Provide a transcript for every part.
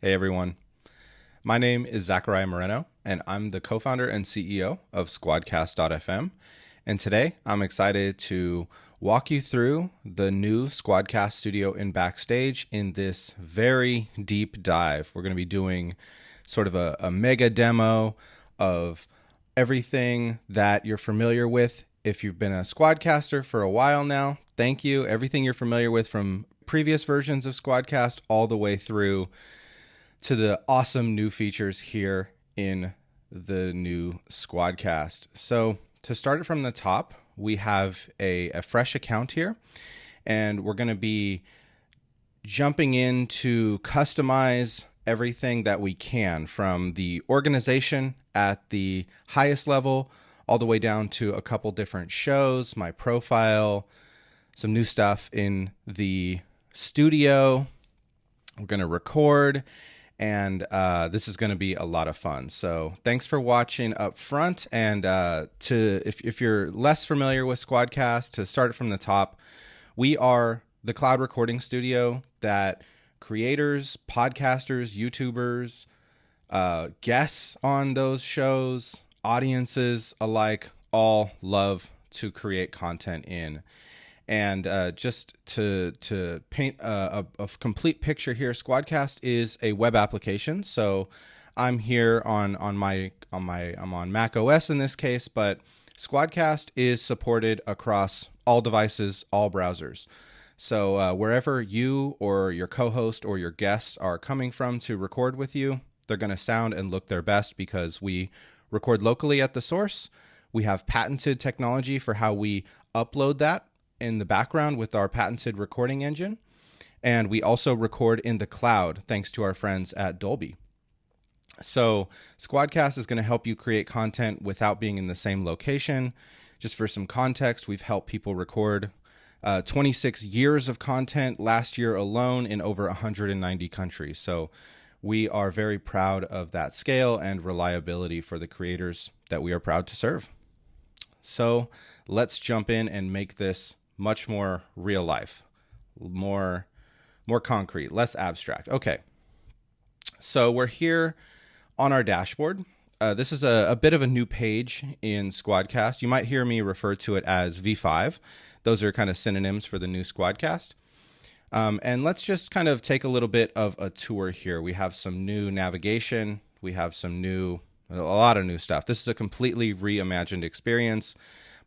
Hey everyone, my name is Zachariah Moreno, and I'm the co-founder and CEO of SquadCast.fm. And today I'm excited to walk you through the new SquadCast studio in Backstage in this very deep dive. We're going to be doing sort of a mega demo of everything that you're familiar with. If you've been a Squadcaster for a while now, thank you. Everything you're familiar with from previous versions of SquadCast all the way through to the awesome new features here in the new SquadCast. So to start it from the top, we have a fresh account here, and we're going to be jumping in to customize everything that we can, from the organization at the highest level all the way down to a couple different shows, my profile, some new stuff in the studio. We're going to record, and this is going to be a lot of fun. So thanks for watching up front. And if you're less familiar with SquadCast, to start it from the top, we are the cloud recording studio that creators, podcasters, YouTubers, guests on those shows, audiences alike, all love to create content in. And just to paint a complete picture here, SquadCast is a web application. So I'm here I'm on Mac OS in this case, but SquadCast is supported across all devices, all browsers. So wherever you or your co-host or your guests are coming from to record with you, they're going to sound and look their best because we record locally at the source. We have patented technology for how we upload that in the background with our patented recording engine. And we also record in the cloud thanks to our friends at Dolby. So SquadCast is going to help you create content without being in the same location. Just for some context, we've helped people record 26 years of content last year alone in over 190 countries. So we are very proud of that scale and reliability for the creators that we are proud to serve. So let's jump in and make this much more real life, more concrete, less abstract. Okay, so we're here on our dashboard. This is a bit of a new page in SquadCast. You might hear me refer to it as V5. Those are kind of synonyms for the new SquadCast. And let's just kind of take a little bit of a tour here. We have some new navigation. We have a lot of new stuff. This is a completely reimagined experience.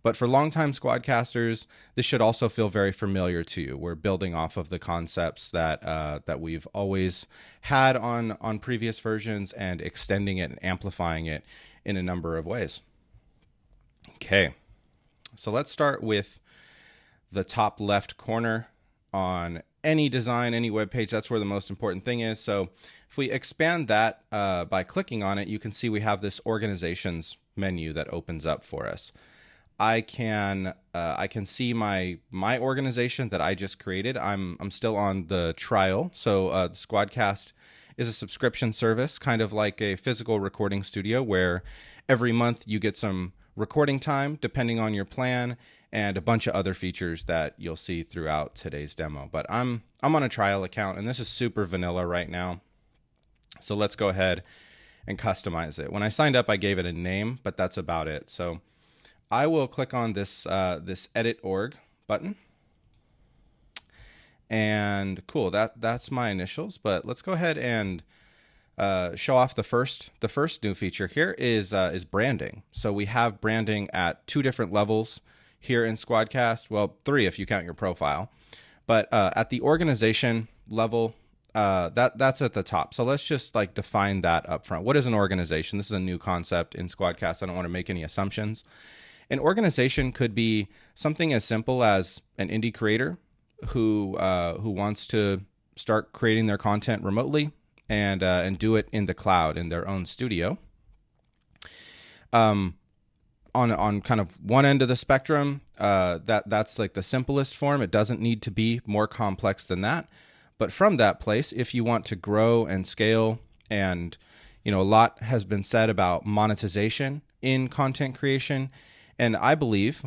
But for longtime Squadcasters, this should also feel very familiar to you. We're building off of the concepts that we've always had on previous versions and extending it and amplifying it in a number of ways. Okay, so let's start with the top left corner on any design, any web page. That's where the most important thing is. So if we expand that by clicking on it, you can see we have this organizations menu that opens up for us. I can see my organization that I just created. I'm still on the trial. So the SquadCast is a subscription service, kind of like a physical recording studio, where every month you get some recording time depending on your plan, and a bunch of other features that you'll see throughout today's demo. But I'm on a trial account, and this is super vanilla right now. So let's go ahead and customize it. When I signed up, I gave it a name, but that's about it. So I will click on this edit org button, and cool, that's my initials. But let's go ahead and show off the first new feature here is branding. So we have branding at 2 different levels here in SquadCast. Well, 3 if you count your profile. But at the organization level, that's at the top. So let's just define that up front. What is an organization? This is a new concept in SquadCast. I don't want to make any assumptions. An organization could be something as simple as an indie creator who wants to start creating their content remotely and do it in the cloud in their own studio. On kind of one end of the spectrum, that's like the simplest form. It doesn't need to be more complex than that. But from that place, if you want to grow and scale, and a lot has been said about monetization in content creation. And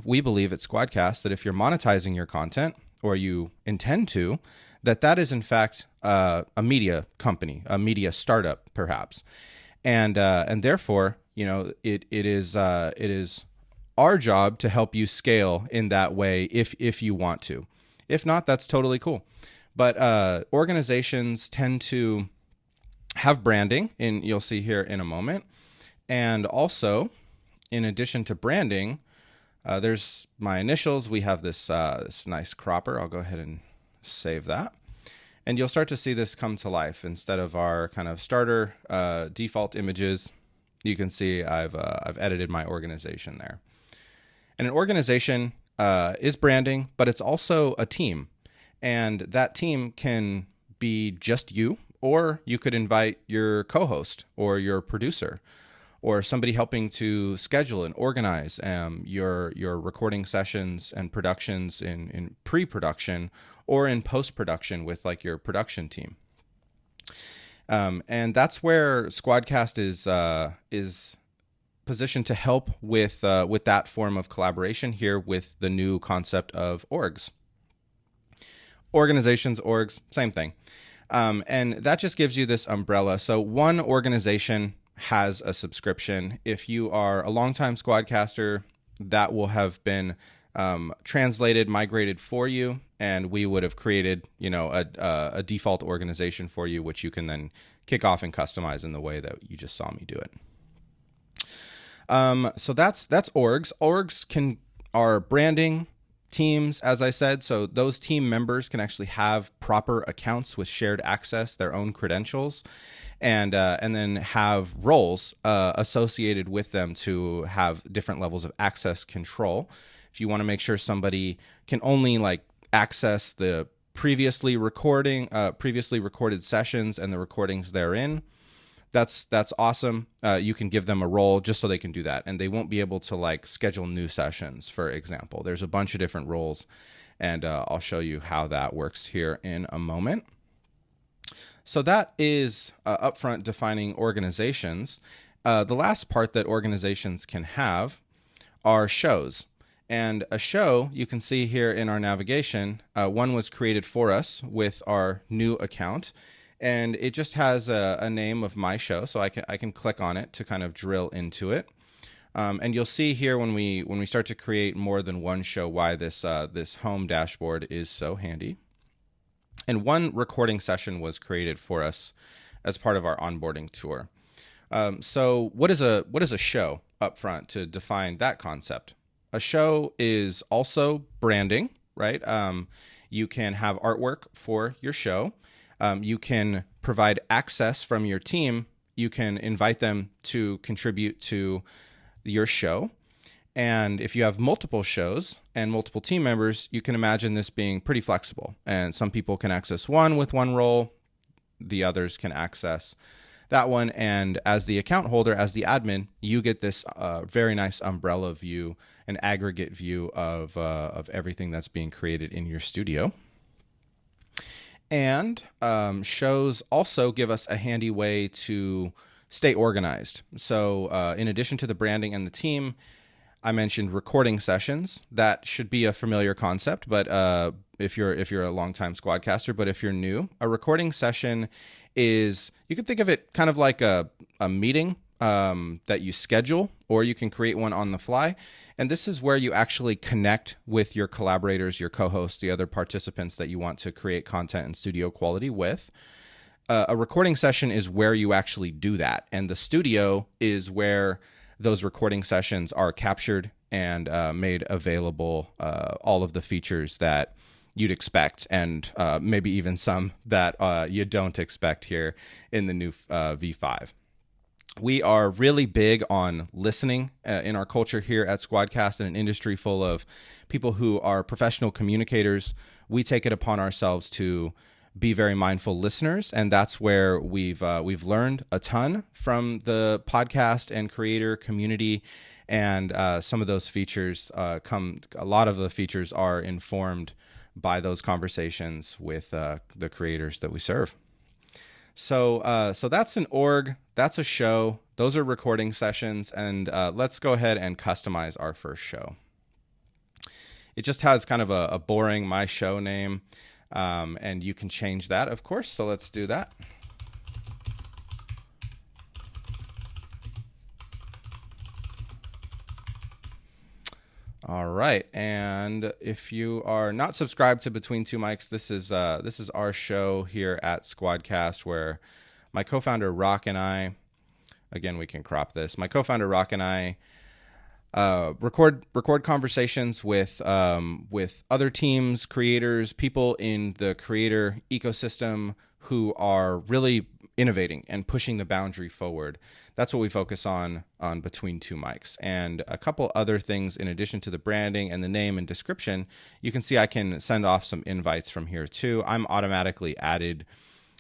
we believe at SquadCast that if you're monetizing your content, or you intend to, that is in fact a media company, a media startup, perhaps, and therefore, it is our job to help you scale in that way if you want to. If not, that's totally cool. But organizations tend to have branding, and you'll see here in a moment. And also, in addition to branding, there's my initials. We have this nice cropper. I'll go ahead and save that. And you'll start to see this come to life. Instead of our kind of starter default images, you can see I've edited my organization there. And an organization is branding, but it's also a team. And that team can be just you, or you could invite your co-host or your producer or somebody helping to schedule and organize your recording sessions and productions in pre-production or in post-production with like your production team. And that's where SquadCast is positioned to help with that form of collaboration here with the new concept of orgs. Organizations, orgs, same thing. And that just gives you this umbrella. So one organization has a subscription. If you are a longtime Squadcaster, that will have been translated, migrated for you, and we would have created, a default organization for you, which you can then kick off and customize in the way that you just saw me do it. So that's orgs. Orgs are branding teams, as I said, so those team members can actually have proper accounts with shared access, their own credentials, and then have roles associated with them to have different levels of access control. If you want to make sure somebody can only like access the previously recorded sessions and the recordings therein, that's awesome. You can give them a role just so they can do that, and they won't be able to like schedule new sessions, for example. There's a bunch of different roles, and I'll show you how that works here in a moment. So that is upfront defining organizations. The last part that organizations can have are shows. And a show, you can see here in our navigation, one was created for us with our new account. And it just has a name of my show, so I can click on it to kind of drill into it. And you'll see here when we start to create more than one show why this home dashboard is so handy. And one recording session was created for us as part of our onboarding tour. So what is a show up front to define that concept? A show is also branding, right? You can have artwork for your show. You can provide access from your team. You can invite them to contribute to your show. And if you have multiple shows and multiple team members, you can imagine this being pretty flexible. And some people can access one with one role. The others can access that one. And as the account holder, as the admin, you get this very nice umbrella view, an aggregate view of everything that's being created in your studio. And shows also give us a handy way to stay organized. So in addition to the branding and the team, I mentioned recording sessions. That should be a familiar concept, but if you're a longtime Squadcaster, but if you're new, a recording session is, you can think of it kind of like a meeting that you schedule, or you can create one on the fly. And this is where you actually connect with your collaborators, your co-hosts, the other participants that you want to create content and studio quality with. A recording session is where you actually do that. And the studio is where those recording sessions are captured and made available, all of the features that you'd expect, and maybe even some that you don't expect here in the new V5. We are really big on listening in our culture here at SquadCast, in an industry full of people who are professional communicators. We take it upon ourselves to be very mindful listeners, and that's where we've learned a ton from the podcast and creator community. And some of those features a lot of the features are informed by those conversations with the creators that we serve. So that's an org, that's a show, those are recording sessions, and let's go ahead and customize our first show. It just has kind of a boring my show name. And you can change that, of course. So let's do that. All right, and if you are not subscribed to Between Two Mics, this is our show here at SquadCast, where my co-founder Rock and I, again we can crop this. My co-founder Rock and I record conversations with other teams, creators, people in the creator ecosystem who are really innovating and pushing the boundary forward. That's what we focus on Between Two Mics. And a couple other things in addition to the branding and the name and description. You can see I can send off some invites from here too. I'm automatically added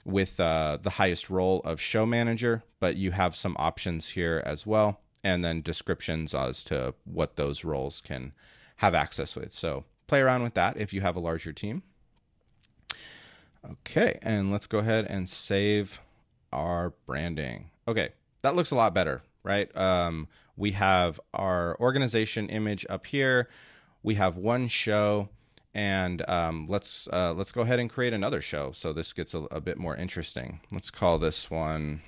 with the highest role of show manager, but you have some options here as well, and then descriptions as to what those roles can have access with. So play around with that if you have a larger team. Okay, and let's go ahead and save our branding. Okay, that looks a lot better, right? We have our organization image up here. We have one show, and let's go ahead and create another show so this gets a bit more interesting. Let's call this one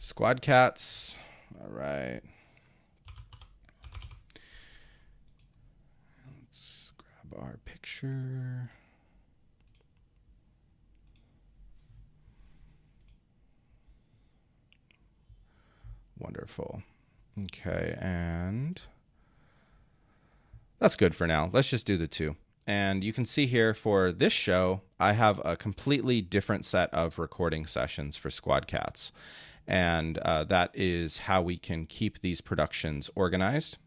SquadCats. All right. Let's grab our picture. Wonderful. Okay, and that's good for now. Let's just do the two. And you can see here for this show, I have a completely different set of recording sessions for SquadCats. And that is how we can keep these productions organized,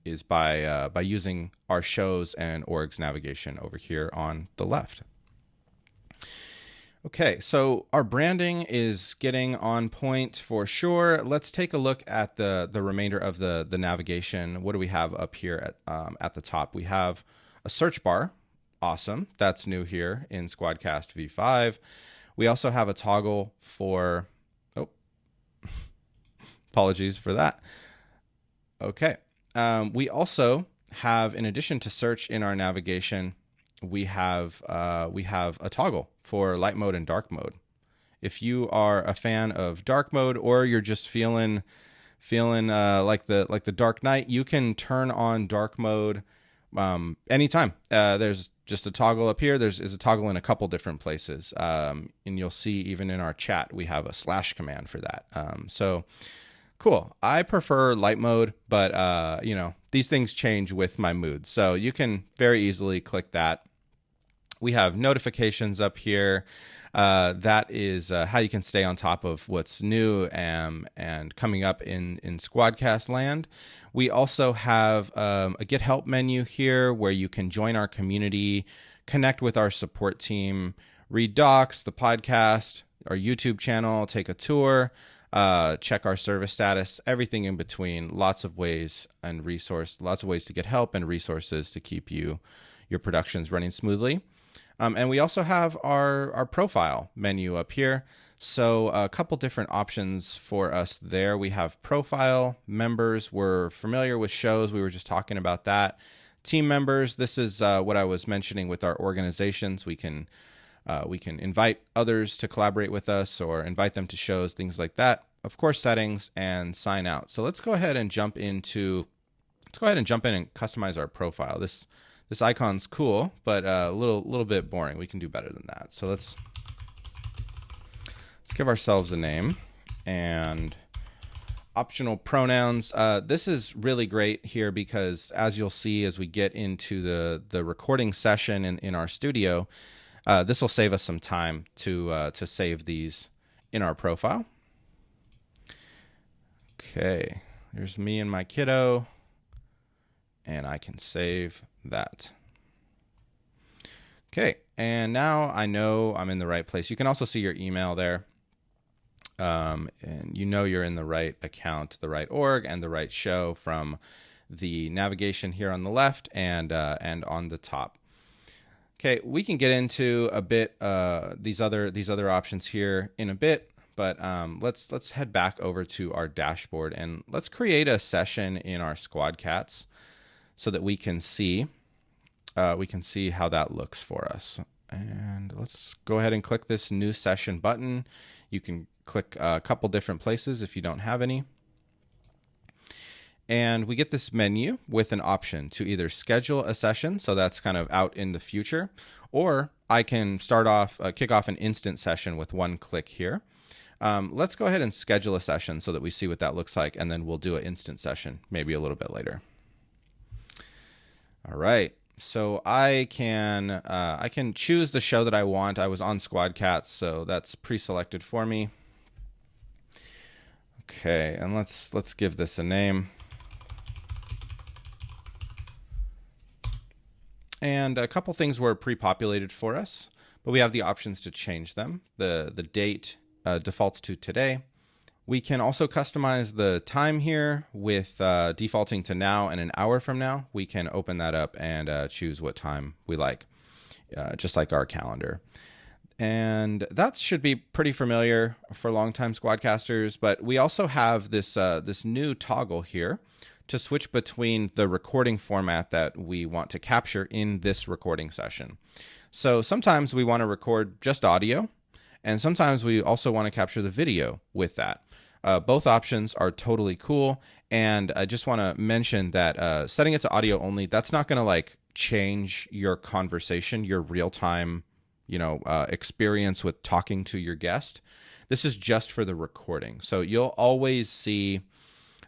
is by using our shows and orgs navigation over here on the left. Okay, so our branding is getting on point for sure. Let's take a look at the remainder of the navigation. What do we have up here at the top? We have a search bar. Awesome. That's new here in SquadCast V5. We also have a toggle for... Oh, apologies for that. Okay. We also have, in addition to search in our navigation, we have a toggle for light mode and dark mode. If you are a fan of dark mode, or you're just feeling like the Dark Knight, you can turn on dark mode anytime. There's just a toggle up here. There's a toggle in a couple different places, and you'll see even in our chat we have a / command for that. So cool. I prefer light mode, but these things change with my mood, so you can very easily click that. We have notifications up here. That is how you can stay on top of what's new and coming up in SquadCast land. We also have a Get Help menu here where you can join our community, connect with our support team, read docs, the podcast, our YouTube channel, take a tour, check our service status, everything in between. Lots of ways to get help and resources to keep your productions running smoothly. And we also have our profile menu up here. So a couple different options for us there. We have profile members. We're familiar with shows. We were just talking about that. Team members. This is what I was mentioning with our organizations. We can invite others to collaborate with us or invite them to shows, things like that. Of course, settings and sign out. So let's go ahead and jump in and customize our profile. This icon's cool, but a little bit boring. We can do better than that. So let's give ourselves a name and optional pronouns. This is really great here because, as you'll see as we get into the recording session in our studio, this will save us some time to save these in our profile. Okay, there's me and my kiddo, and I can save that. Okay, and now I know I'm in the right place. You can also see your email there, and you're in the right account, the right org, and the right show from the navigation here on the left and on the top. Okay, we can get into a bit these other options here in a bit, but let's head back over to our dashboard and let's create a session in our SquadCats so that we can see we can see how that looks for us. And let's go ahead and click this new session button. You can click a couple different places if you don't have any. And we get this menu with an option to either schedule a session, so that's kind of out in the future, or I can kick off an instant session with one click here. Let's go ahead and schedule a session so that we see what that looks like, and then we'll do an instant session maybe a little bit later. All right, so I can choose the show that I want. I was on SquadCast, so that's pre-selected for me. Okay, and let's give this a name. And a couple things were pre-populated for us, but we have the options to change them. The date defaults to today. We can also customize the time here with defaulting to now and an hour from now. We can open that up and choose what time we like, just like our calendar. And that should be pretty familiar for longtime Squadcasters, but we also have this new toggle here to switch between the recording format that we want to capture in this recording session. So sometimes we want to record just audio, and sometimes we also want to capture the video with that. Both options are totally cool, and I just want to mention that setting it to audio only, that's not going to like change your conversation, your real-time experience with talking to your guest. This is just for the recording. So you'll always see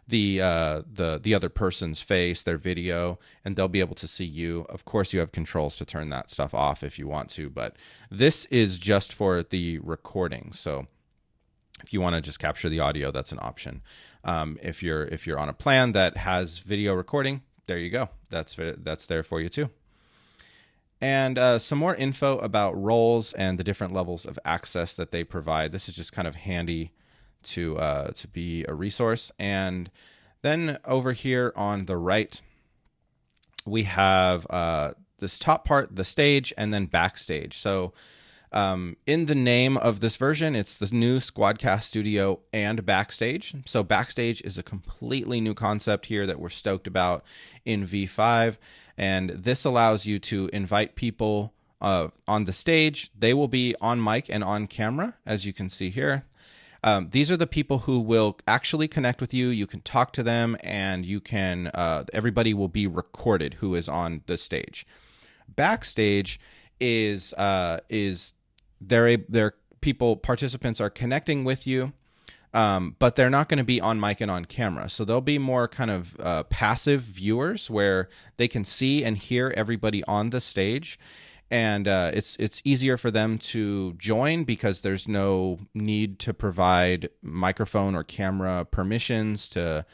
the other person's face, their video, and they'll be able to see you. Of course, you have controls to turn that stuff off if you want to, but this is just for the recording. So if you want to just capture the audio, that's an option. If you're on a plan that has video recording, there you go. That's there for you too. And some more info about roles and the different levels of access that they provide. This is just kind of handy to be a resource. And then over here on the right, we have this top part, the stage, and then backstage. So in the name of this version, it's the new SquadCast Studio and Backstage. So Backstage is a completely new concept here that we're stoked about in V5. And this allows you to invite people on the stage. They will be on mic and on camera, as you can see here. These are the people who will actually connect with you. You can talk to them, and you can. Everybody will be recorded who is on the stage. Backstage is participants are connecting with you, but they're not going to be on mic and on camera. So they'll be more kind of passive viewers where they can see and hear everybody on the stage. And it's easier for them to join because there's no need to provide microphone or camera permissions to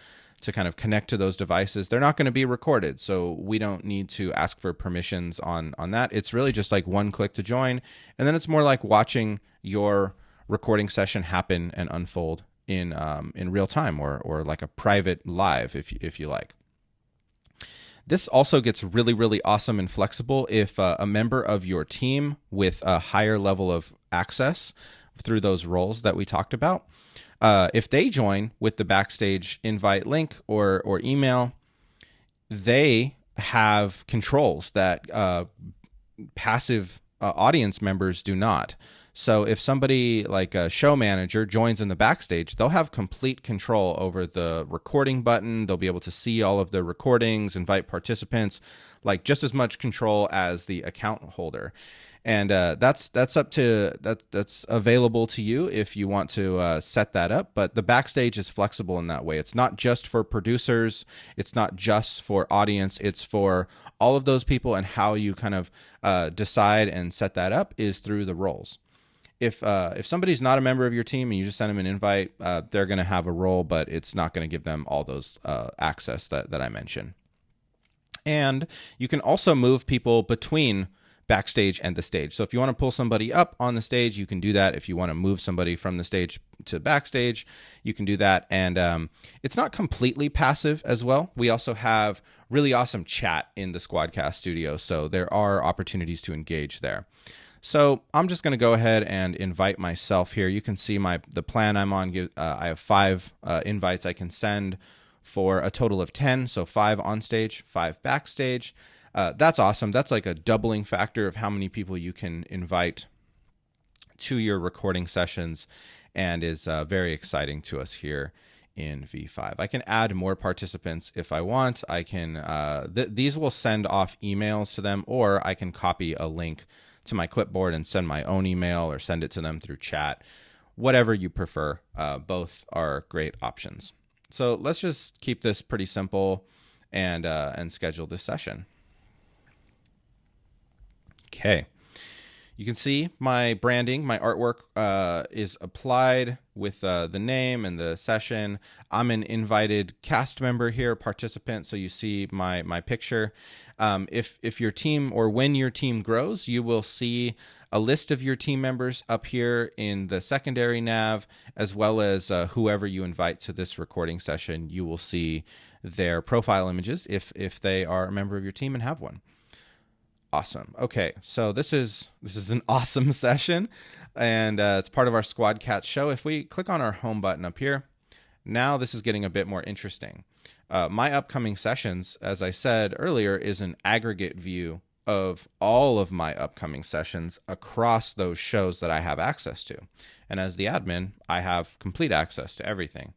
kind of connect to those devices. They're not going to be recorded, so we don't need to ask for permissions on that. It's really just like one click to join, and then it's more like watching your recording session happen and unfold in real time, or like a private live, if you like. This also gets really, really awesome and flexible if a member of your team with a higher level of access through those roles that we talked about, if they join with the Backstage invite link or email, they have controls that passive audience members do not. So if somebody like a show manager joins in the Backstage, they'll have complete control over the recording button. They'll be able to see all of the recordings, invite participants, like just as much control as the account holder. And that's available to you if you want to set that up. But the Backstage is flexible in that way. It's not just for producers. It's not just for audience. It's for all of those people, and how you kind of decide and set that up is through the roles. If somebody's not a member of your team and you just send them an invite, they're going to have a role, but it's not going to give them all those access that I mentioned. And you can also move people between Backstage and the stage. So if you want to pull somebody up on the stage, you can do that. If you want to move somebody from the stage to Backstage, you can do that. And it's not completely passive as well. We also have really awesome chat in the SquadCast Studio, so there are opportunities to engage there. So I'm just going to go ahead and invite myself here. You can see the plan I'm on. I have 5 invites I can send for a total of 10. So 5 on stage, 5 backstage. That's awesome. That's like a doubling factor of how many people you can invite to your recording sessions, and is very exciting to us here in V5. I can add more participants if I want. I can these will send off emails to them, or I can copy a link to my clipboard and send my own email, or send it to them through chat. Whatever you prefer, both are great options. So let's just keep this pretty simple and schedule this session. Okay. You can see my branding, my artwork is applied with the name and the session. I'm an invited cast member here, participant, so you see my picture. If your team, or when your team grows, you will see a list of your team members up here in the secondary nav, as well as whoever you invite to this recording session. You will see their profile images if they are a member of your team and have one. Awesome. Okay, so this is an awesome session, and it's part of our SquadCast show. If we click on our home button up here, now this is getting a bit more interesting. My upcoming sessions, as I said earlier, is an aggregate view of all of my upcoming sessions across those shows that I have access to. And as the admin, I have complete access to everything.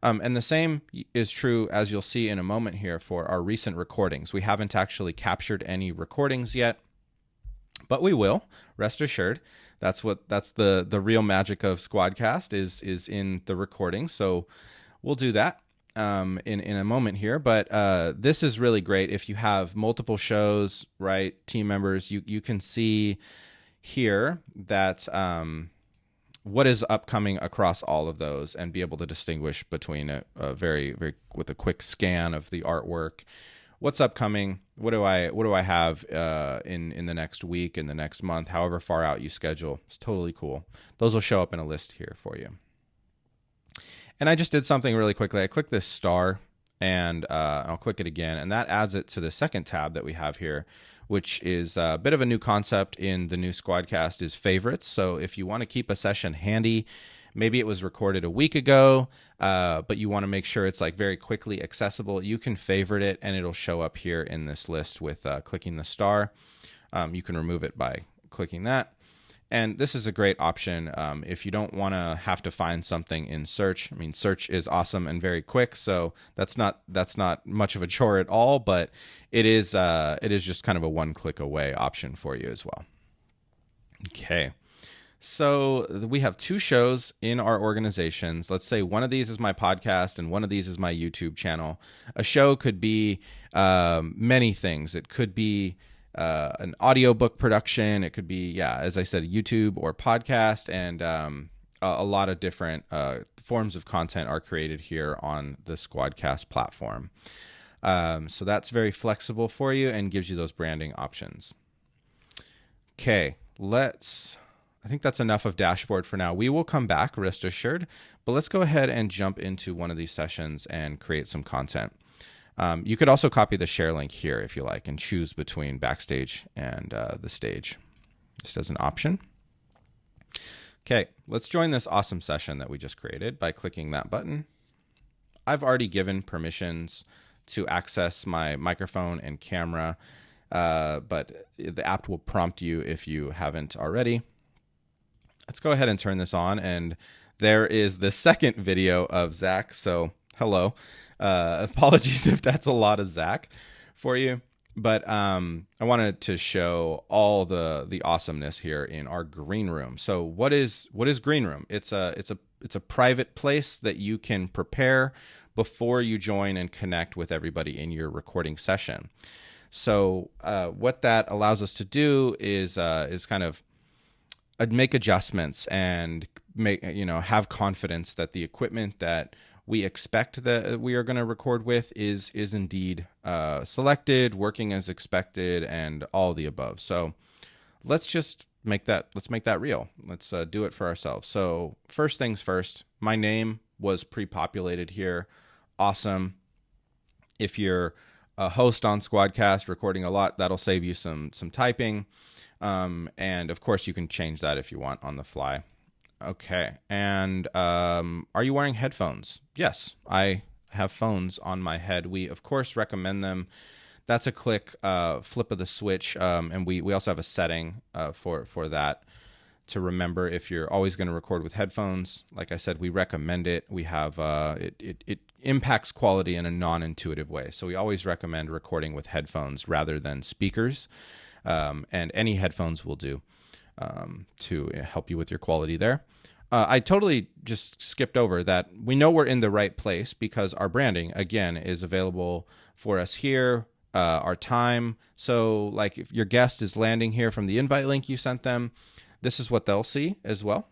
And the same is true, as you'll see in a moment here, for our recent recordings. We haven't actually captured any recordings yet, but we will, rest assured. That's the real magic of SquadCast is in the recording. So we'll do that in a moment here. But this is really great if you have multiple shows, right? Team members, you can see here that what is upcoming across all of those, and be able to distinguish between a very with a quick scan of the artwork. What's upcoming? What do I have in the next week, in the next month, however far out you schedule? It's totally cool. Those will show up in a list here for you. And I just did something really quickly. I clicked this star, and I'll click it again, and that adds it to the second tab that we have here, which is a bit of a new concept in the new SquadCast, is favorites. So if you want to keep a session handy, maybe it was recorded a week ago, but you want to make sure it's like very quickly accessible, you can favorite it, and it'll show up here in this list with clicking the star. You can remove it by clicking that. And this is a great option if you don't want to have to find something in search. I mean, search is awesome and very quick, so that's not much of a chore at all. But it is just kind of a one-click away option for you as well. Okay, so we have two shows in our organizations. Let's say one of these is my podcast and one of these is my YouTube channel. A show could be many things. It could be an audiobook production. It could be, as I said, YouTube or podcast, and a lot of different forms of content are created here on the SquadCast platform. So that's very flexible for you and gives you those branding options. Okay, I think that's enough of dashboard for now. We will come back, rest assured, but let's go ahead and jump into one of these sessions and create some content. You could also copy the share link here if you like, and choose between Backstage and the stage, just as an option. Okay, let's join this awesome session that we just created by clicking that button. I've already given permissions to access my microphone and camera, but the app will prompt you if you haven't already. Let's go ahead and turn this on, and there is the second video of Zach. So hello. Apologies if that's a lot of Zach for you, but I wanted to show all the awesomeness here in our green room. So what is green room? It's a private place that you can prepare before you join and connect with everybody in your recording session. So what that allows us to do is kind of make adjustments and have confidence that the equipment that we expect that we are going to record with is indeed selected, working as expected, and all the above. So let's make that real. Let's do it for ourselves. So first things first, my name was pre-populated here. Awesome. If you're a host on SquadCast recording a lot, that'll save you some typing. And of course you can change that if you want on the fly. Okay. And are you wearing headphones? Yes, I have phones on my head. We of course recommend them. that's a click flip of the switch. And we also have a setting for that to remember if you're always going to record with headphones. Like I said, we recommend it. We have it impacts quality in a non-intuitive way. So we always recommend recording with headphones rather than speakers. And any headphones will do to help you with your quality there. I totally just skipped over that. We know we're in the right place because our branding, again, is available for us here, our time. So like if your guest is landing here from the invite link you sent them, this is what they'll see as well.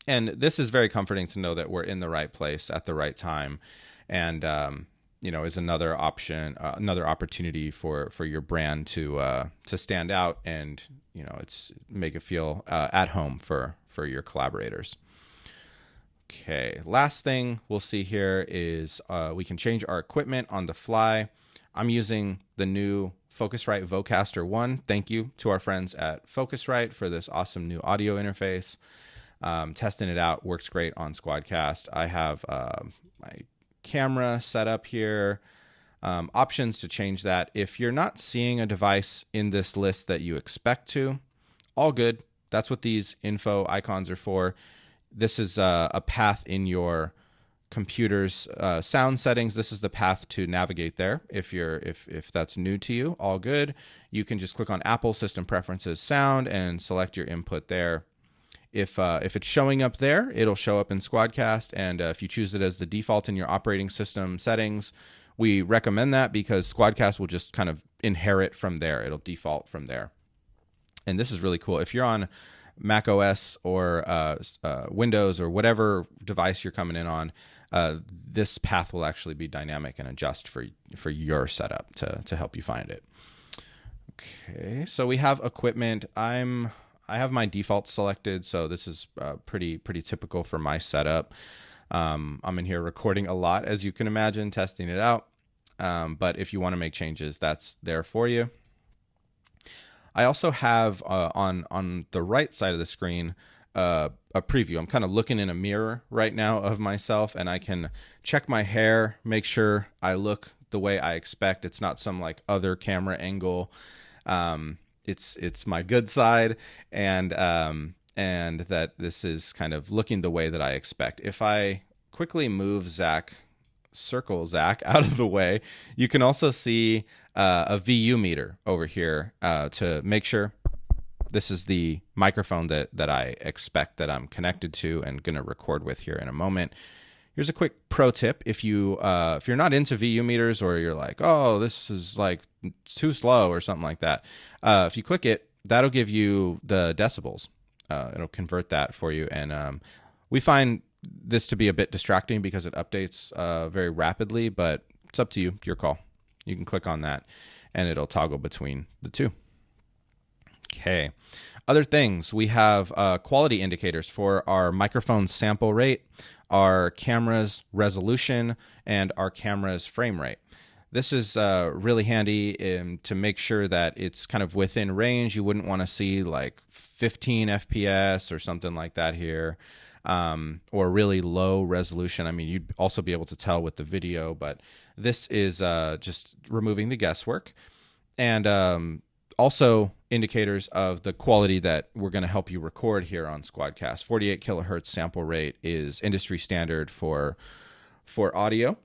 And this is very comforting to know that we're in the right place at the right time. And, is another option, another opportunity for your brand to stand out and, it's make it feel at home for your collaborators. Okay, last thing we'll see here is we can change our equipment on the fly. I'm using the new Focusrite Vocaster 1. Thank you to our friends at Focusrite for this awesome new audio interface. Testing it out, works great on SquadCast. I have my camera set up here. Options to change that. If you're not seeing a device in this list that you expect to, all good. That's what these info icons are for. This is a path in your computer's sound settings. This is the path to navigate there. If that's new to you, all good. You can just click on Apple System Preferences Sound and select your input there. If it's showing up there, it'll show up in SquadCast. And if you choose it as the default in your operating system settings, we recommend that because SquadCast will just kind of inherit from there. It'll default from there. And this is really cool. If you're on Mac OS or Windows or whatever device you're coming in on, this path will actually be dynamic and adjust for your setup to help you find it. Okay, so we have equipment. I have my default selected, so this is pretty typical for my setup. I'm in here recording a lot, as you can imagine, testing it out. But if you want to make changes, that's there for you. I also have on the right side of the screen a preview. I'm kind of looking in a mirror right now of myself, and I can check my hair, make sure I look the way I expect. It's not some like other camera angle. It's my good side, and that this is kind of looking the way that I expect. If I quickly move circle Zach out of the way, you can also see a VU meter over here to make sure this is the microphone that I expect that I'm connected to and going to record with here in a moment. Here's a quick pro tip. If you're not into VU meters, or you're like, oh, this is like too slow or something like that, if you click it, that'll give you the decibels. It'll convert that for you. And we find this to be a bit distracting because it updates very rapidly, but it's up to you, your call. You can click on that and it'll toggle between the two. Okay. Other things, we have quality indicators for our microphone sample rate, our camera's resolution, and our camera's frame rate. This is really handy to make sure that it's kind of within range. You wouldn't want to see like 15 FPS or something like that here, or really low resolution. I mean, you'd also be able to tell with the video, but this is just removing the guesswork. And also indicators of the quality that we're going to help you record here on SquadCast. 48 kilohertz sample rate is industry standard for audio.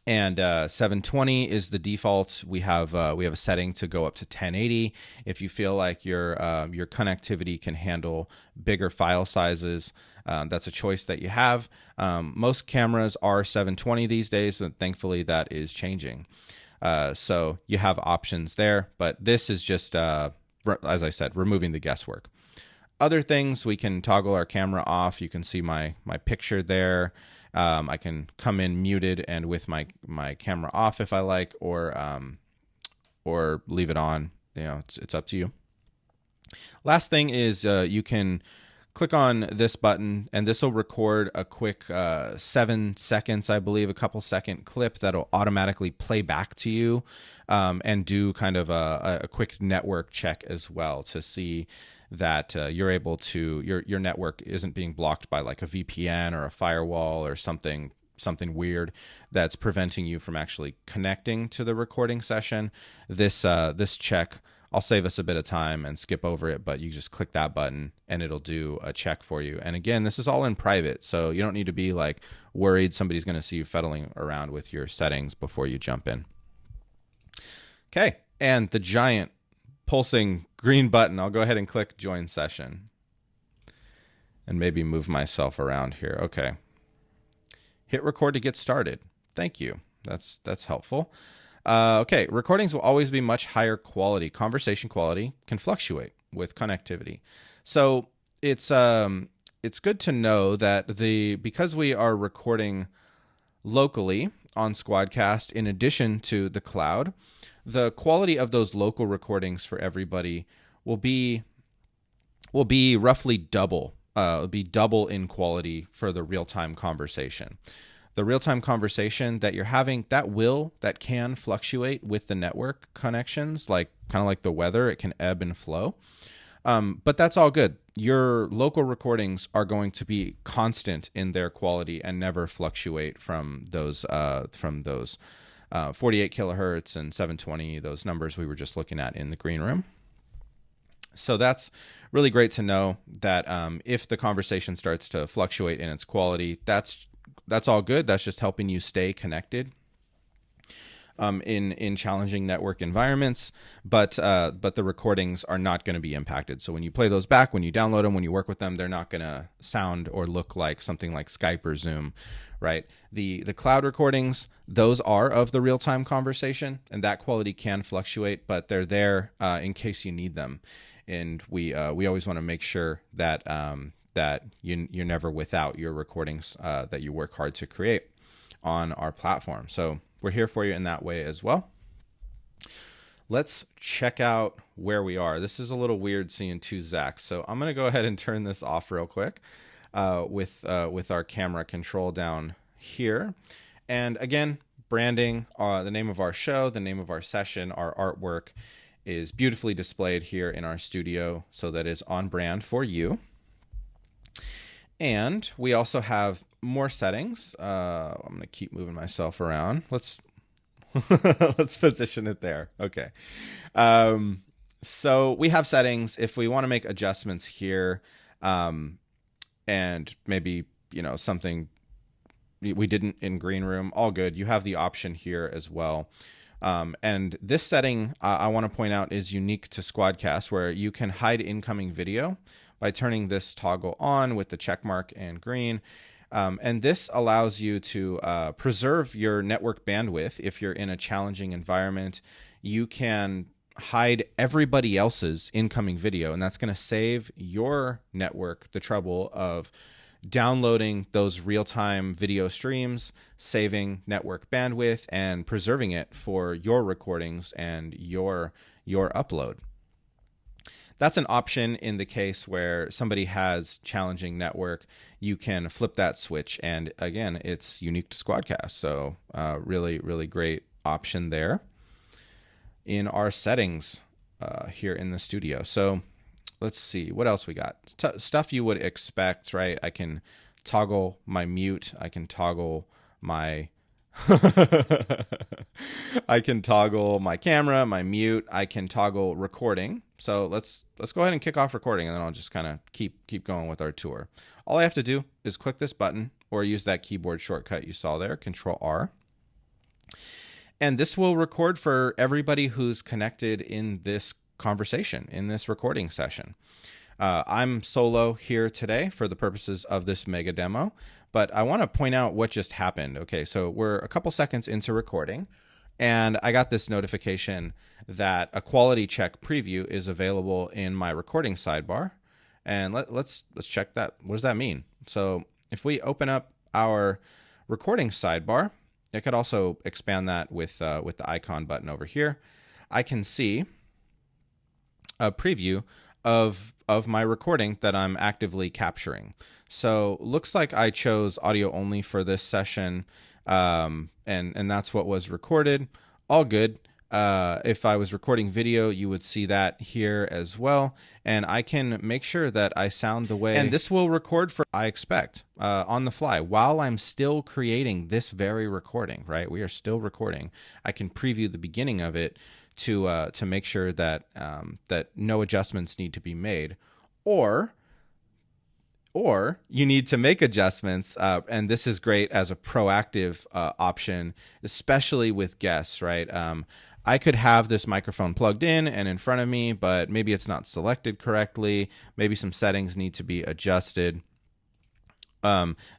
And 720 is the default. We have a setting to go up to 1080 if you feel like your connectivity can handle bigger file sizes. That's a choice that you have. Most cameras are 720 these days, and thankfully that is changing. So you have options there, but this is just, as I said, removing the guesswork. Other things, we can toggle our camera off. You can see my picture there. I can come in muted and with my camera off if I like, or leave it on. It's up to you. Last thing is you can click on this button and this will record a quick 7 seconds, I believe, a couple second clip that'll automatically play back to you, and do kind of a quick network check as well to see that you're able to, your network isn't being blocked by like a VPN or a firewall or something something weird that's preventing you from actually connecting to the recording session, this check, I'll save us a bit of time and skip over it, but you just click that button and it'll do a check for you. And again, this is all in private, so you don't need to be like worried somebody's going to see you fiddling around with your settings before you jump in. Okay, and the giant pulsing green button, I'll go ahead and click join session and maybe move myself around here. Okay. Hit record to get started. Thank you. That's helpful. Okay, recordings will always be much higher quality. Conversation quality can fluctuate with connectivity. So it's good to know that because we are recording locally on SquadCast in addition to the cloud, the quality of those local recordings for everybody will be roughly double. It'll be double in quality for the real-time conversation. The real-time conversation that you're having, that can fluctuate with the network connections, kind of like the weather. It can ebb and flow. But that's all good. Your local recordings are going to be constant in their quality and never fluctuate from those 48 kilohertz and 720, those numbers we were just looking at in the green room. So that's really great to know that if the conversation starts to fluctuate in its quality, that's all good. That's just helping you stay connected in challenging network environments. But the recordings are not going to be impacted. So when you play those back, when you download them, when you work with them, they're not going to sound or look like something like Skype or Zoom, right? The cloud recordings, those are of the real-time conversation, and that quality can fluctuate, but they're there in case you need them. And we always want to make sure that you're never without your recordings that you work hard to create on our platform. So we're here for you in that way as well. Let's check out where we are. This is a little weird seeing two Zachs, so I'm going to go ahead and turn this off real quick with our camera control down here. And again, branding, the name of our show, the name of our session, our artwork is beautifully displayed here in our studio, so that is on brand for you. And we also have more settings. I'm going to keep moving myself around. Let's position it there. Okay. So we have settings if we want to make adjustments here, and maybe, something we didn't in green room, all good. You have the option here as well. And this setting, I want to point out, is unique to SquadCast, where you can hide incoming video by turning this toggle on with the check mark and green. And this allows you to preserve your network bandwidth. If you're in a challenging environment, you can hide everybody else's incoming video, and that's going to save your network the trouble of downloading those real-time video streams, saving network bandwidth, and preserving it for your recordings and your upload. That's an option in the case where somebody has challenging network. You can flip that switch, and again, it's unique to SquadCast. So really, really great option there in our settings here in the studio. So let's see what else we got. Stuff you would expect, right? I can toggle my mute. I can toggle my I can toggle my camera, my mute. I can toggle recording. So let's go ahead and kick off recording, and then I'll just kind of keep going with our tour. All I have to do is click this button or use that keyboard shortcut you saw there, Control R. And this will record for everybody who's connected in this conversation, in this recording session. I'm solo here today for the purposes of this mega demo, but I want to point out what just happened. Okay, so we're a couple seconds into recording, and I got this notification that a quality check preview is available in my recording sidebar. And let's check that. What does that mean? So if we open up our recording sidebar, I could also expand that with the icon button over here. I can see a preview of my recording that I'm actively capturing. So looks like I chose audio only for this session, and that's what was recorded. All good. If I was recording video, you would see that here as well. And I can make sure that I sound the way, and this will record for I expect on the fly while I'm still creating this very recording, right? We are still recording. I can preview the beginning of it to make sure that that no adjustments need to be made, or you need to make adjustments, and this is great as a proactive option, especially with guests, right? I could have this microphone plugged in and front of me, but maybe it's not selected correctly. Maybe some settings need to be adjusted.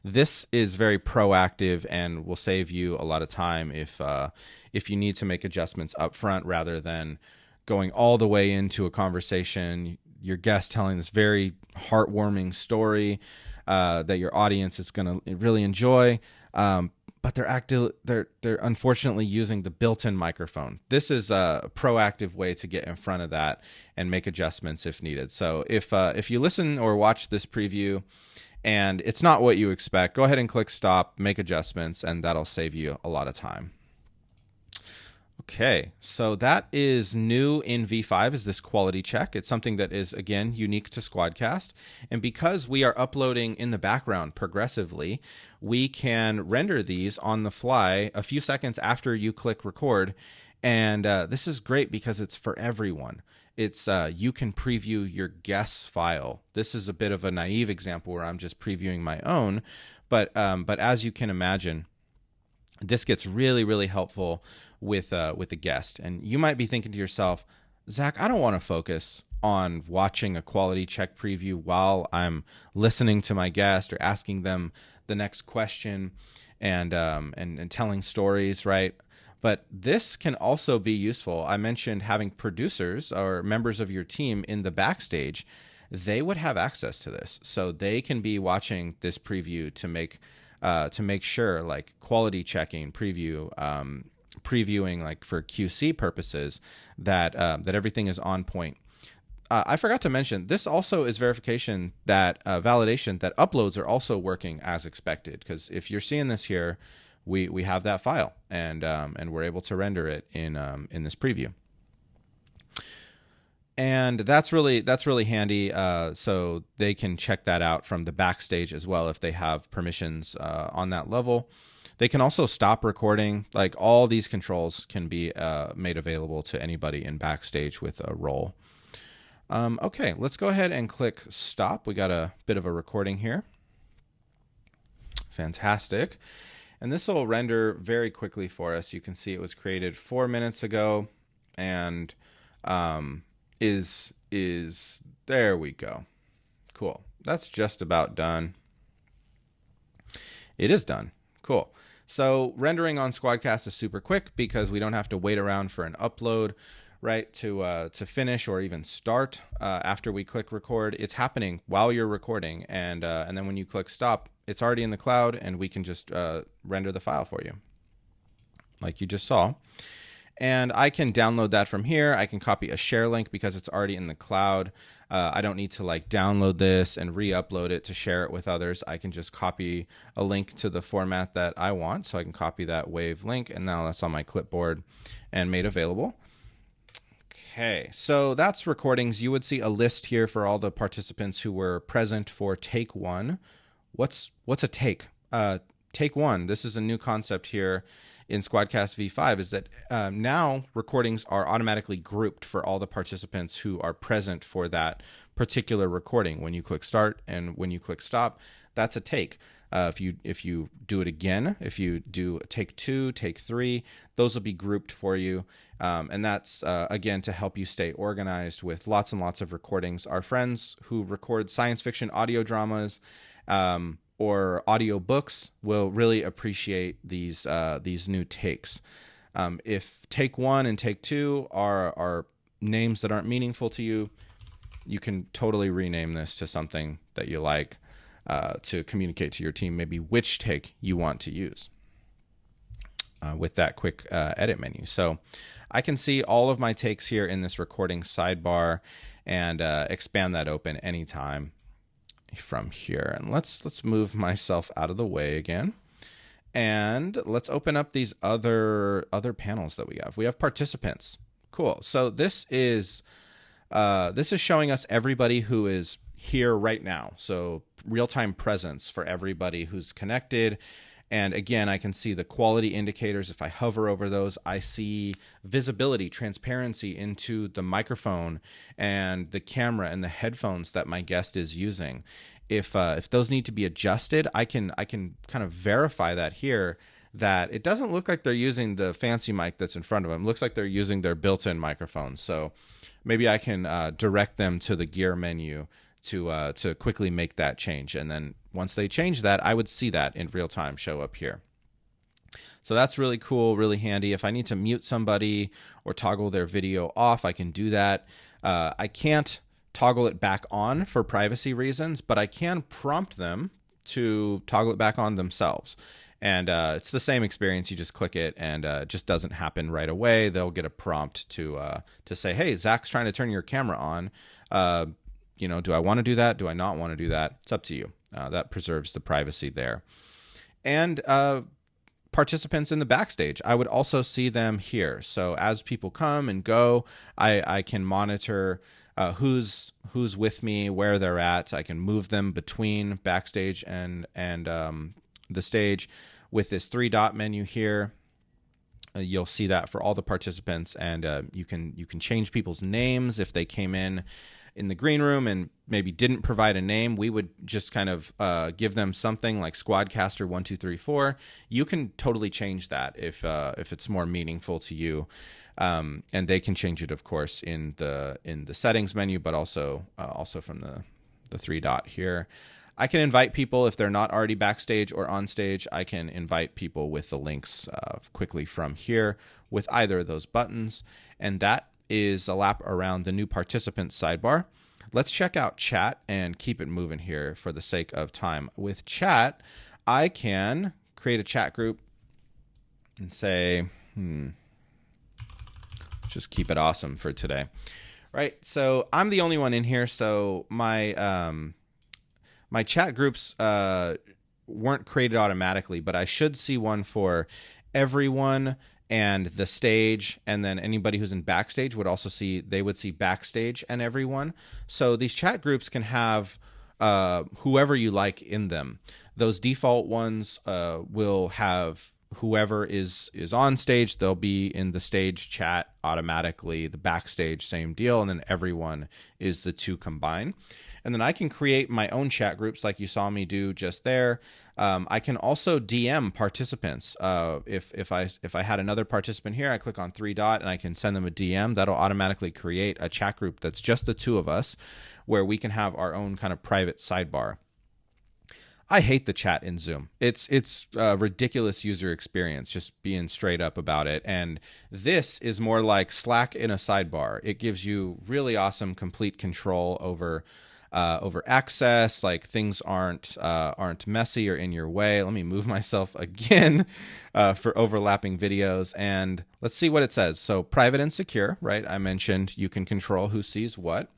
This is very proactive and will save you a lot of time if you need to make adjustments up front rather than going all the way into a conversation, your guest telling this very heartwarming story that your audience is going to really enjoy. But they're unfortunately using the built-in microphone. This is a proactive way to get in front of that and make adjustments if needed. So if you listen or watch this preview and it's not what you expect, go ahead and click stop, make adjustments, and that'll save you a lot of time. Okay, so that is new in V5 is this quality check. It's something that is, again, unique to SquadCast. And because we are uploading in the background progressively, we can render these on the fly a few seconds after you click record. And this is great because it's for everyone. It's you can preview your guest's file. This is a bit of a naive example where I'm just previewing my own. But as you can imagine, this gets really, really helpful with a guest. And you might be thinking to yourself, Zach, I don't want to focus on watching a quality check preview while I'm listening to my guest or asking them the next question and telling stories, right? But this can also be useful. I mentioned having producers or members of your team in the backstage. They would have access to this, so they can be watching this preview to make sure, like quality checking, previewing, like for QC purposes, that everything is on point. I forgot to mention, this also is verification that validation that uploads are also working as expected. Because if you're seeing this here, we have that file and we're able to render it in this preview. And that's really handy. So they can check that out from the backstage as well if they have permissions on that level. They can also stop recording. Like all these controls can be made available to anybody in backstage with a role. Okay, let's go ahead and click stop. We got a bit of a recording here. Fantastic. And this will render very quickly for us. You can see it was created 4 minutes ago and is there we go. Cool. That's just about done. It is done. Cool. So rendering on SquadCast is super quick because we don't have to wait around for an upload, right, to finish or even start after we click record. It's happening while you're recording, and then when you click stop, it's already in the cloud, and we can just render the file for you, like you just saw. And I can download that from here. I can copy a share link because it's already in the cloud. I don't need to like download this and re-upload it to share it with others. I can just copy a link to the format that I want. So I can copy that wave link, and now that's on my clipboard and made available. Okay, so that's recordings. You would see a list here for all the participants who were present for take one. What's a take? Take one. This is a new concept here in SquadCast V5, is that now recordings are automatically grouped for all the participants who are present for that particular recording. When you click start and when you click stop, that's a take. If you do it again, if you do take 2, take 3, those will be grouped for you. And that's, again, to help you stay organized with lots and lots of recordings. Our friends who record science fiction audio dramas or audio books will really appreciate these new takes. If take 1 and take 2 are names that aren't meaningful to you, you can totally rename this to something that you like to communicate to your team maybe which take you want to use with that quick edit menu. So I can see all of my takes here in this recording sidebar and expand that open anytime from here. And let's move myself out of the way again. And let's open up these other panels that we have. We have participants. Cool. So this is showing us everybody who is here right now. So real-time presence for everybody who's connected. And again, I can see the quality indicators. If I hover over those, I see visibility, transparency into the microphone and the camera and the headphones that my guest is using. If those need to be adjusted, I can kind of verify that here, that it doesn't look like they're using the fancy mic that's in front of them. It looks like they're using their built-in microphone. So maybe I can direct them to the gear menu to quickly make that change. And then once they change that, I would see that in real time show up here. So that's really cool, really handy. If I need to mute somebody or toggle their video off, I can do that. I can't toggle it back on for privacy reasons, but I can prompt them to toggle it back on themselves. And it's the same experience. You just click it, and it just doesn't happen right away. They'll get a prompt to say, hey, Zach's trying to turn your camera on. Do I want to do that? Do I not want to do that? It's up to you. That preserves the privacy there. And participants in the backstage, I would also see them here. So as people come and go, I can monitor who's with me, where they're at. I can move them between backstage and the stage with this 3-dot menu here. You'll see that for all the participants, and you can change people's names. If they came in the green room and maybe didn't provide a name, we would just kind of give them something like SquadCaster 1234. You can totally change that if it's more meaningful to you, and they can change it, of course, in the settings menu, but also from the 3-dot here. I can invite people if they're not already backstage or on stage. I can invite people with the links quickly from here with either of those buttons. And that is a lap around the new participants sidebar. Let's check out chat and keep it moving here for the sake of time. With chat, I can create a chat group and say, just keep it awesome for today. Right. So I'm the only one in here. So my chat groups weren't created automatically, but I should see one for everyone and the stage, and then anybody who's in backstage would see backstage and everyone. So these chat groups can have whoever you like in them. Those default ones will have whoever is on stage, they'll be in the stage chat automatically. The backstage, same deal, and then everyone is the two combined. And then I can create my own chat groups like you saw me do just there. I can also DM participants. If I had another participant here, I click on 3-dot and I can send them a DM. That'll automatically create a chat group that's just the two of us, where we can have our own kind of private sidebar. I hate the chat in Zoom. It's a ridiculous user experience, just being straight up about it. And this is more like Slack in a sidebar. It gives you really awesome complete control over access. Like things aren't messy or in your way. Let me move myself again for overlapping videos, and let's see what it says. So private and secure, right? I mentioned you can control who sees what.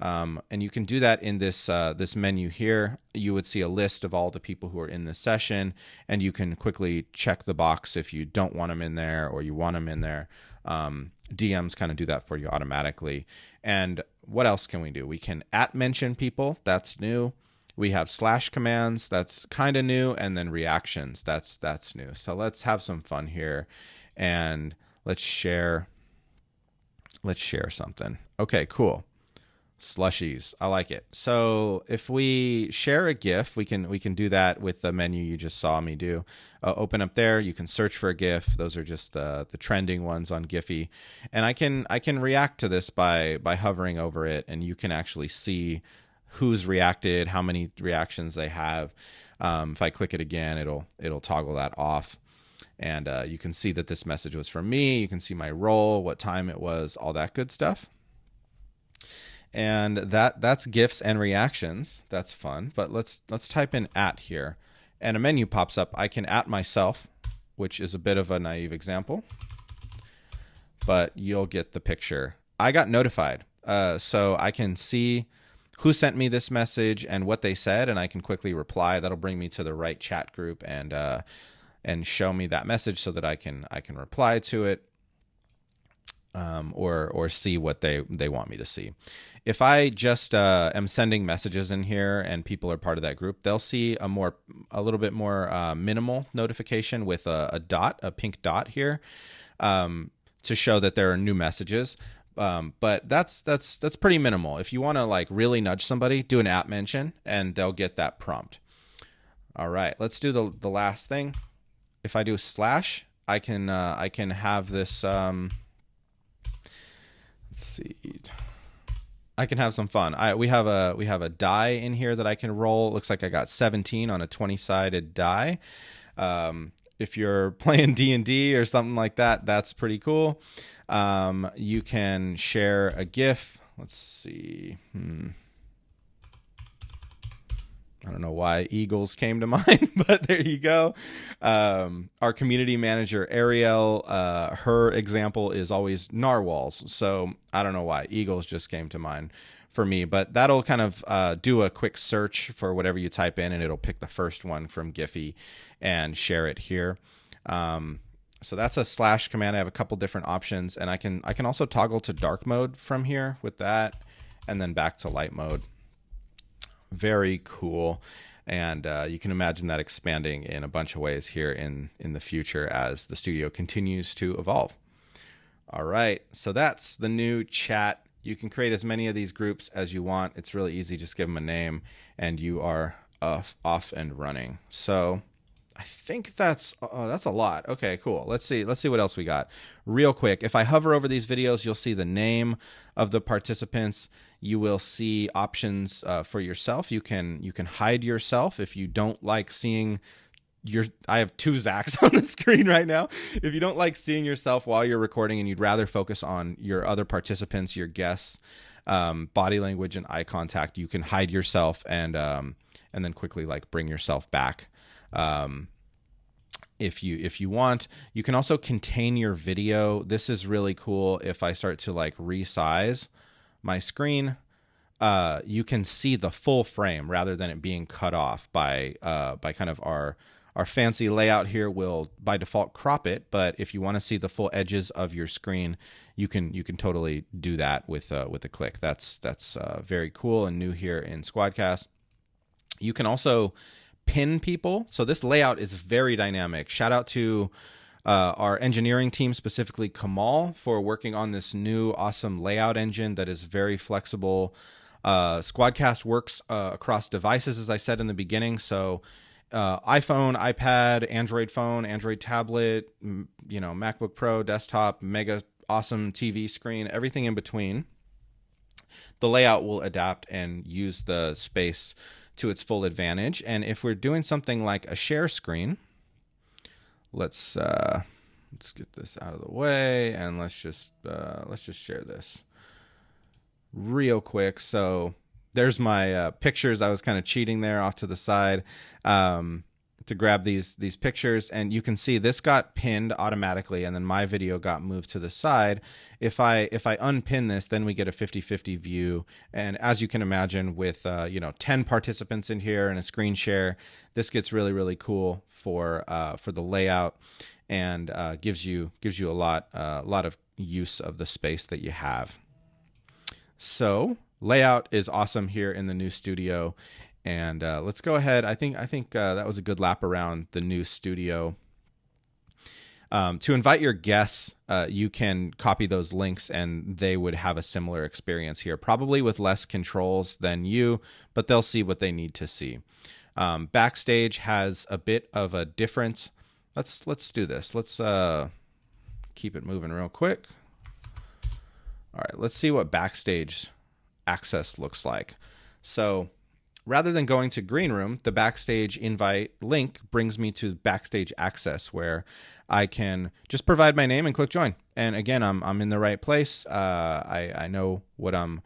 And you can do that in this menu here. You would see a list of all the people who are in this session, and you can quickly check the box if you don't want them in there or you want them in there. DMs kind of do that for you automatically. And what else can we do? We can @mention people. That's new. We have / commands. That's kind of new. And then reactions. That's new. So let's have some fun here, and let's share something. Okay, cool. Slushies. I like it. So if we share a GIF, we can do that with the menu you just saw me do. Open up there. You can search for a GIF. Those are just the trending ones on Giphy. And I can react to this by hovering over it, and you can actually see who's reacted, how many reactions they have. If I click it again, it'll toggle that off. And you can see that this message was from me. You can see my role, what time it was, all that good stuff. And that's GIFs and reactions. That's fun. But let's type in @ here, and a menu pops up. I can @ myself, which is a bit of a naive example, but you'll get the picture. I got notified, so I can see who sent me this message and what they said, and I can quickly reply. That'll bring me to the right chat group, and and show me that message so that I can reply to it, or see what they want me to see. If I just am sending messages in here and people are part of that group, they'll see a little bit more minimal notification with a pink dot here, to show that there are new messages. But that's pretty minimal. If you want to like really nudge somebody, do an app mention and they'll get that prompt. All right, let's do the last thing. If I do slash, I can have this. Let's see. I can have some fun. We have a die in here that I can roll. It looks like I got 17 on a 20-sided die. If you're playing D&D or something like that, that's pretty cool. You can share a GIF. Let's see. I don't know why eagles came to mind, but there you go. Our community manager, Ariel, her example is always narwhals. So I don't know why. Eagles just came to mind for me, but that'll kind of do a quick search for whatever you type in, and it'll pick the first one from Giphy and share it here. So that's a slash command. I have a couple different options, and I can also toggle to dark mode from here with that, and then back to light mode. Very cool. And you can imagine that expanding in a bunch of ways here in the future as the studio continues to evolve. All right, so that's the new chat. You can create as many of these groups as you want. It's really easy. Just give them a name and you are off and running. So I think that's a lot. Okay, cool. Let's see what else we got. Real quick, if I hover over these videos, you'll see the name of the participants. You will see options for yourself. You can hide yourself if you don't like seeing I have two Zachs on the screen right now. If you don't like seeing yourself while you're recording and you'd rather focus on your other participants, your guests, body language and eye contact, you can hide yourself and then quickly like bring yourself back. If you want, you can also contain your video. This is really cool. If I start to like resize my screen, you can see the full frame rather than it being cut off by kind of our fancy layout here will by default crop it. But if you want to see the full edges of your screen, you can totally do that with a click. That's very cool and new here in SquadCast. You can also pin people. So this layout is very dynamic. Shout out to our engineering team, specifically Kamal, for working on this new awesome layout engine that is very flexible. SquadCast works across devices, as I said in the beginning. So iPhone, iPad, Android phone, Android tablet, MacBook Pro, desktop, mega awesome TV screen, everything in between. The layout will adapt and use the space to its full advantage. And if we're doing something like a share screen, let's get this out of the way and let's just share this real quick. So there's my pictures. I was kind of cheating there off to the side to grab these pictures, and you can see this got pinned automatically, and then my video got moved to the side. If I unpin this, then we get a 50-50 view. And as you can imagine, with 10 participants in here and a screen share, this gets really, really cool for the layout, and gives you a lot of use of the space that you have. So layout is awesome here in the new studio. And let's go ahead. I think that was a good lap around the new studio. To invite your guests, you can copy those links and they would have a similar experience here, probably with less controls than you, but they'll see what they need to see. Backstage has a bit of a difference. Let's do this. Let's keep it moving real quick. All right, let's see what Backstage access looks like. So rather than going to Green Room, the Backstage invite link brings me to Backstage Access, where I can just provide my name and click join. And again, I'm in the right place. I know what I'm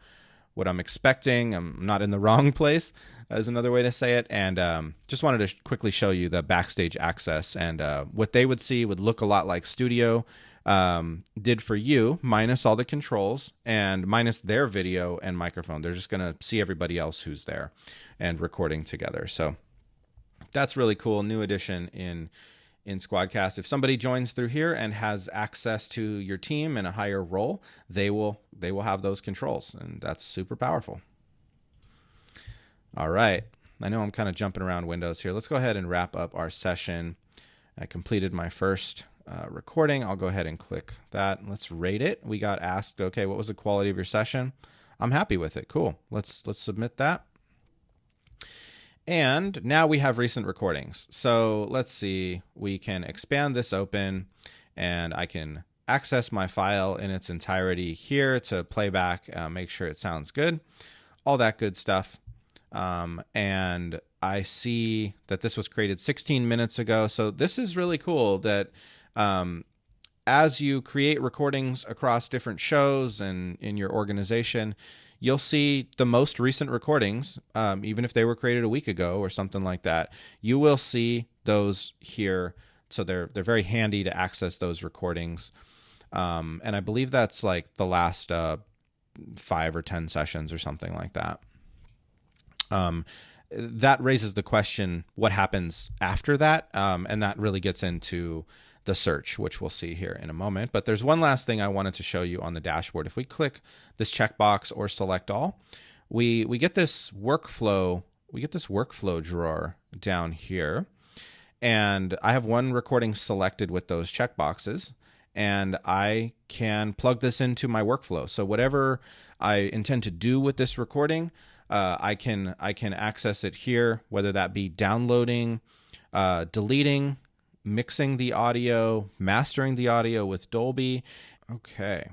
expecting. I'm not in the wrong place, is another way to say it. And just wanted to quickly show you the Backstage Access, and what they would see would look a lot like Studio did for you, minus all the controls and minus their video and microphone. They're just going to see everybody else who's there and recording together. So that's really cool. New addition in in SquadCast. If somebody joins through here and has access to your team in a higher role, they will have those controls, and that's super powerful. All right. I know I'm kind of jumping around windows here. Let's go ahead and wrap up our session. I completed my first recording. I'll go ahead and click that. Let's rate it. We got asked, okay, what was the quality of your session? I'm happy with it. Cool. Let's submit that. And now we have recent recordings. So let's see, we can expand this open and I can access my file in its entirety here to play back, make sure it sounds good, all that good stuff. And I see that this was created 16 minutes ago. So this is really cool that as you create recordings across different shows and in your organization, you'll see the most recent recordings, even if they were created a week ago or something like that. You will see those here, so they're very handy to access those recordings. And I believe that's like the last 5 or 10 sessions or something like that. That raises the question, what happens after that? And that really gets into the search, which we'll see here in a moment. But there's one last thing I wanted to show you on the dashboard. If we click this checkbox or select all, we get this workflow. We get this workflow drawer down here, and I have one recording selected with those checkboxes, and I can plug this into my workflow. So whatever I intend to do with this recording, I can access it here, whether that be downloading, deleting, mixing the audio, mastering the audio with Dolby. Okay.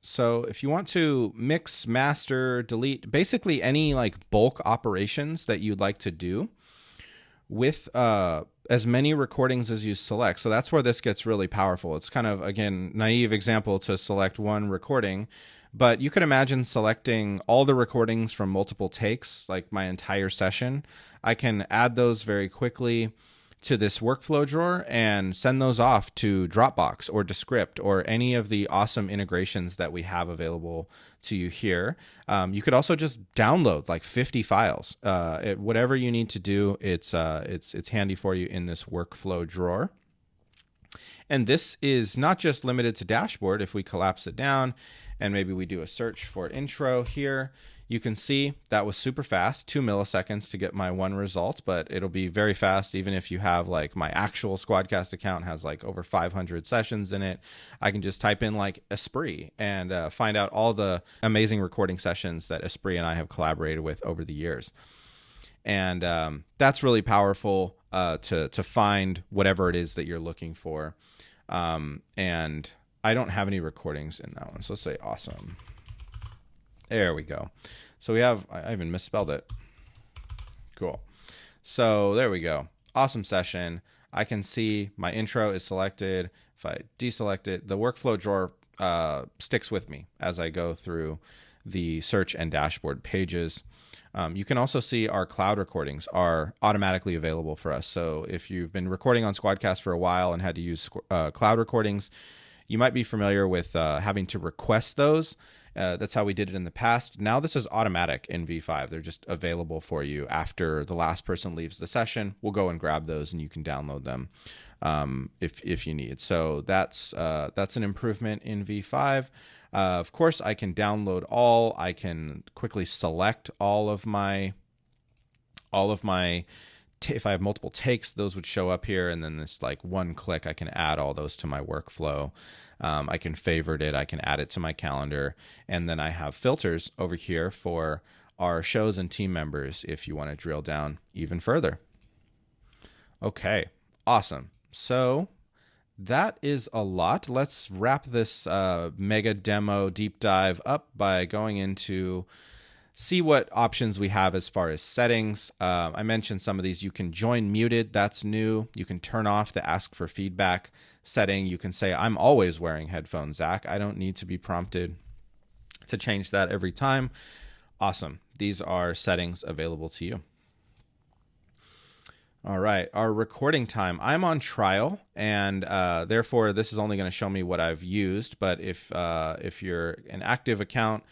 So if you want to mix, master, delete, basically any like bulk operations that you'd like to do with as many recordings as you select. So that's where this gets really powerful. It's kind of, again, naive example to select one recording, but you could imagine selecting all the recordings from multiple takes, like my entire session. I can add those very quickly to this workflow drawer and send those off to Dropbox or Descript or any of the awesome integrations that we have available to you here. You could also just download like 50 files. Whatever you need to do, it's handy for you in this workflow drawer. And this is not just limited to dashboard. If we collapse it down and maybe we do a search for intro here, you can see that was super fast, 2 milliseconds to get my one result, but it'll be very fast even if you have like my actual SquadCast account has like over 500 sessions in it. I can just type in like Esprit and find out all the amazing recording sessions that Esprit and I have collaborated with over the years. And that's really powerful to find whatever it is that you're looking for. And I don't have any recordings in that one, so let's say awesome. There we go. So we have, I even misspelled it. Cool. So there we go. Awesome session. I can see my intro is selected. If I deselect it, the workflow drawer sticks with me as I go through the search and dashboard pages. You can also see our cloud recordings are automatically available for us. So if you've been recording on SquadCast for a while and had to use cloud recordings, you might be familiar with having to request those. That's how we did it in the past. Now this is automatic in V5. They're just available for you after the last person leaves the session. We'll go and grab those and you can download them if you need. So that's an improvement in V5. Of course, I can download all. I can quickly select all of my if I have multiple takes, those would show up here, and then this like one click, I can add all those to my workflow. I can favorite it, I can add it to my calendar, and then I have filters over here for our shows and team members if you want to drill down even further. Okay, awesome. So that is a lot. Let's wrap this mega demo deep dive up by going into see what options we have as far as settings. I mentioned some of these. You can join muted. That's new. You can turn off the ask for feedback setting. You can say, I'm always wearing headphones, Zach. I don't need to be prompted to change that every time. Awesome. These are settings available to you. All right, our recording time. I'm on trial, and therefore this is only going to show me what I've used. But if you're an active account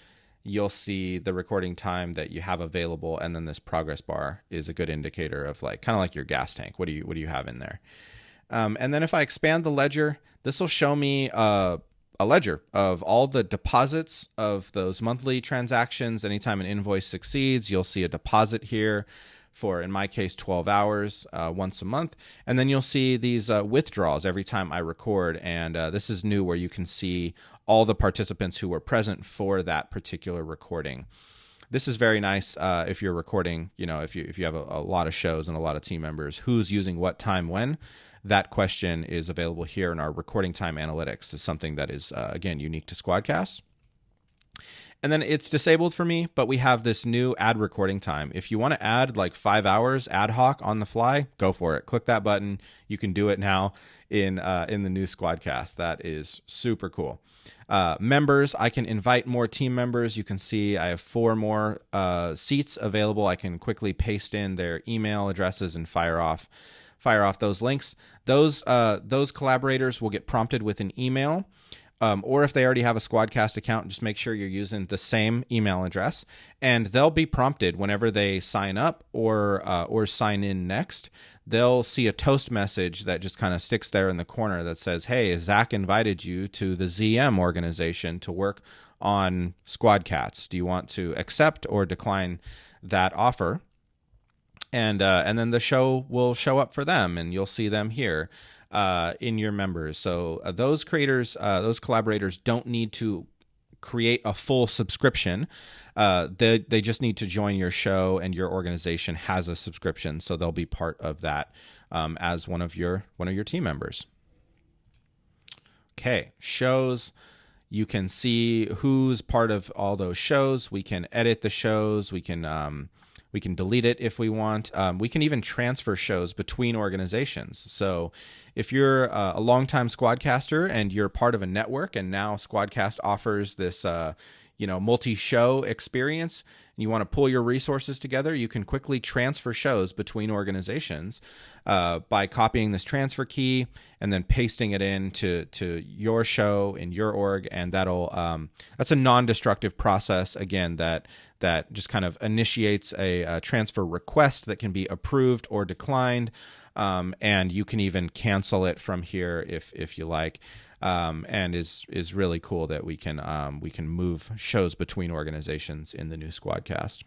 you'll see the recording time that you have available, and then this progress bar is a good indicator of like kind of like your gas tank. What do you have in there? And then if I expand the ledger, this will show me a ledger of all the deposits of those monthly transactions. Anytime an invoice succeeds, you'll see a deposit here for, in my case, 12 hours once a month. And then you'll see these withdrawals every time I record. And this is new, where you can see all the participants who were present for that particular recording. This is very nice if you're recording, if you have a lot of shows and a lot of team members, who's using what time when. That question is available here in our recording time analytics. Is something that is, again, unique to SquadCast. And then it's disabled for me, but we have this new add recording time. If you want to add like 5 hours ad hoc on the fly, go for it. Click that button. You can do it now in the new SquadCast. That is super cool. Members, I can invite more team members. You can see I have 4 more seats available. I can quickly paste in their email addresses and fire off those links. Those collaborators will get prompted with an email. Or if they already have a SquadCast account, just make sure you're using the same email address, and they'll be prompted whenever they sign up or sign in next. They'll see a toast message that just kind of sticks there in the corner that says, "Hey, Zach invited you to the ZM organization to work on SquadCast. Do you want to accept or decline that offer?" And then the show will show up for them, and you'll see them here in your members. So those creators, those collaborators don't need to create a full subscription. They just need to join your show, and your organization has a subscription, so they'll be part of that as one of your team members. Okay, shows. You can see who's part of all those shows. We can edit the shows. We can delete it if we want. We can even transfer shows between organizations. So if you're a longtime Squadcaster and you're part of a network, and now SquadCast offers this multi-show experience, and you want to pull your resources together, you can quickly transfer shows between organizations by copying this transfer key and then pasting it into your show in your org, and that's a non-destructive process, again, that just kind of initiates a transfer request that can be approved or declined, and you can even cancel it from here if you like. And is really cool that we can move shows between organizations in the new SquadCast.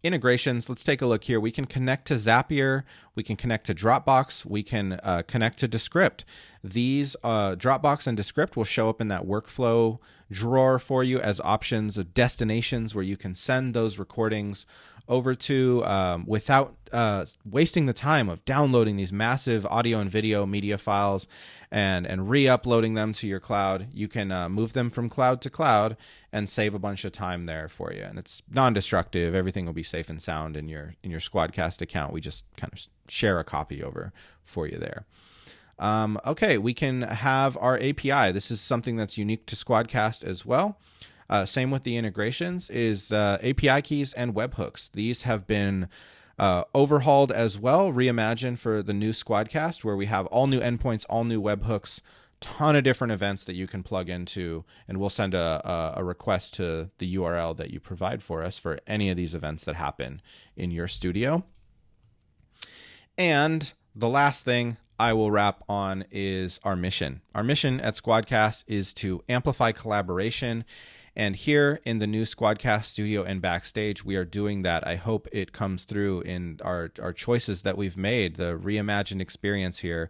Integrations, let's take a look here. We can connect to Zapier, we can connect to Dropbox, we can connect to Descript. These Dropbox and Descript will show up in that workflow drawer for you as options of destinations where you can send those recordings over to without wasting the time of downloading these massive audio and video media files and re-uploading them to your cloud. You can move them from cloud to cloud and save a bunch of time there for you. And it's non-destructive. Everything will be safe and sound in your SquadCast account. We just kind of share a copy over for you there. Okay, we can have our API. This is something that's unique to SquadCast as well. Same with the integrations, is the API keys and webhooks. These have been overhauled as well, reimagined for the new SquadCast, where we have all new endpoints, all new webhooks, ton of different events that you can plug into, and we'll send a request to the URL that you provide for us for any of these events that happen in your studio. And the last thing I will wrap on is our mission. Our mission at SquadCast is to amplify collaboration. And here in the new SquadCast studio and Backstage, we are doing that. I hope it comes through in our choices that we've made, the reimagined experience here,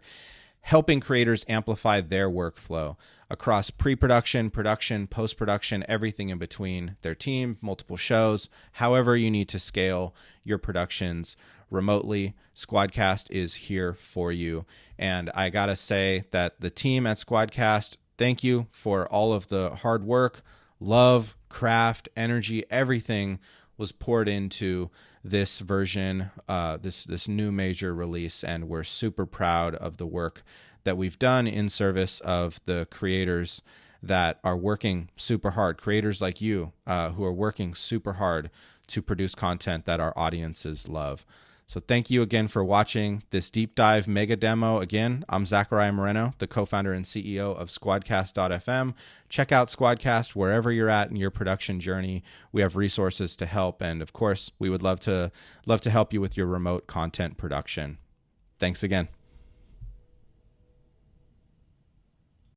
helping creators amplify their workflow across pre-production, production, post-production, everything in between, their team, multiple shows, however you need to scale your productions remotely. SquadCast is here for you. And I gotta say that the team at SquadCast, thank you for all of the hard work, love, craft, energy, everything was poured into this version, this new major release, and we're super proud of the work that we've done in service of the creators that are working super hard, creators like you who are working super hard to produce content that our audiences love. So thank you again for watching this deep dive mega demo. Again, I'm Zachariah Moreno, the co-founder and CEO of SquadCast.fm. Check out SquadCast wherever you're at in your production journey. We have resources to help, and of course, we would love to help you with your remote content production. Thanks again.